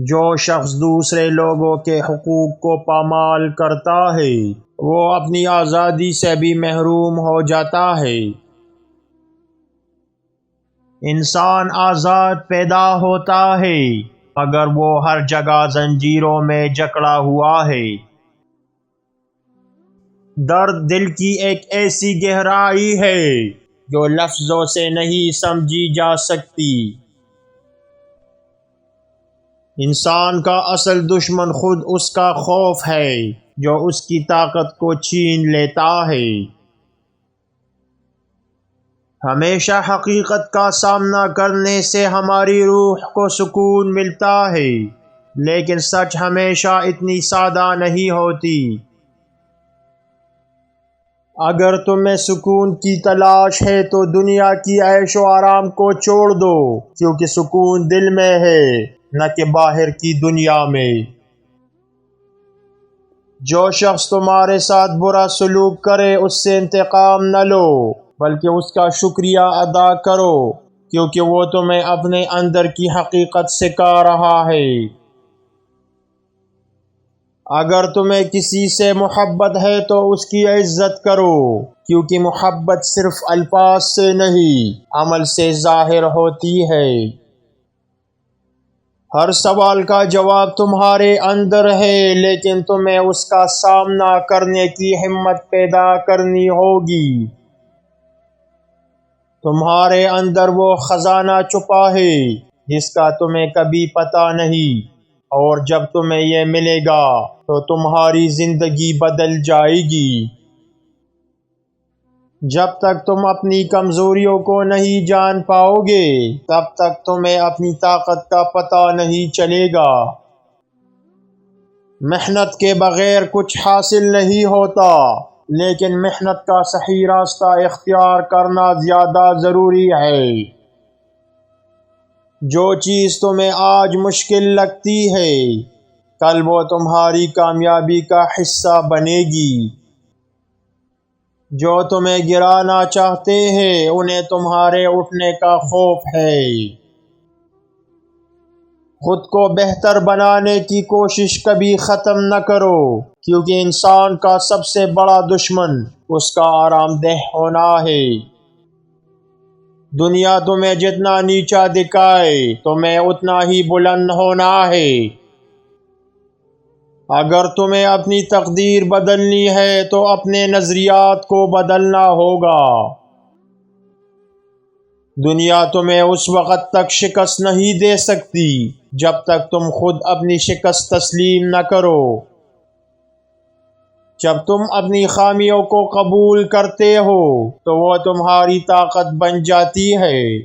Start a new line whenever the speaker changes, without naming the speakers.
جو شخص دوسرے لوگوں کے حقوق کو پامال کرتا ہے وہ اپنی آزادی سے بھی محروم ہو جاتا ہے۔ انسان آزاد پیدا ہوتا ہے مگر وہ ہر جگہ زنجیروں میں جکڑا ہوا ہے۔ درد دل کی ایک ایسی گہرائی ہے جو لفظوں سے نہیں سمجھی جا سکتی۔ انسان کا اصل دشمن خود اس کا خوف ہے جو اس کی طاقت کو چھین لیتا ہے۔ ہمیشہ حقیقت کا سامنا کرنے سے ہماری روح کو سکون ملتا ہے، لیکن سچ ہمیشہ اتنی سادہ نہیں ہوتی۔ اگر تمہیں سکون کی تلاش ہے تو دنیا کی عیش و آرام کو چھوڑ دو، کیونکہ سکون دل میں ہے نہ کہ باہر کی دنیا میں۔ جو شخص تمہارے ساتھ برا سلوک کرے اس سے انتقام نہ لو، بلکہ اس کا شکریہ ادا کرو، کیونکہ وہ تمہیں اپنے اندر کی حقیقت سکھا رہا ہے۔ اگر تمہیں کسی سے محبت ہے تو اس کی عزت کرو، کیونکہ محبت صرف الفاظ سے نہیں عمل سے ظاہر ہوتی ہے۔ ہر سوال کا جواب تمہارے اندر ہے، لیکن تمہیں اس کا سامنا کرنے کی ہمت پیدا کرنی ہوگی۔ تمہارے اندر وہ خزانہ چھپا ہے جس کا تمہیں کبھی پتہ نہیں، اور جب تمہیں یہ ملے گا تو تمہاری زندگی بدل جائے گی۔ جب تک تم اپنی کمزوریوں کو نہیں جان پاؤ گے تب تک تمہیں اپنی طاقت کا پتہ نہیں چلے گا۔ محنت کے بغیر کچھ حاصل نہیں ہوتا، لیکن محنت کا صحیح راستہ اختیار کرنا زیادہ ضروری ہے۔ جو چیز تمہیں آج مشکل لگتی ہے کل وہ تمہاری کامیابی کا حصہ بنے گی۔ جو تمہیں گرانا چاہتے ہیں انہیں تمہارے اٹھنے کا خوف ہے۔ خود کو بہتر بنانے کی کوشش کبھی ختم نہ کرو، کیونکہ انسان کا سب سے بڑا دشمن اس کا آرام دہ ہونا ہے۔ دنیا تمہیں جتنا نیچا دکھائے تمہیں اتنا ہی بلند ہونا ہے۔ اگر تمہیں اپنی تقدیر بدلنی ہے تو اپنے نظریات کو بدلنا ہوگا۔ دنیا تمہیں اس وقت تک شکست نہیں دے سکتی جب تک تم خود اپنی شکست تسلیم نہ کرو۔ جب تم اپنی خامیوں کو قبول کرتے ہو تو وہ تمہاری طاقت بن جاتی ہے۔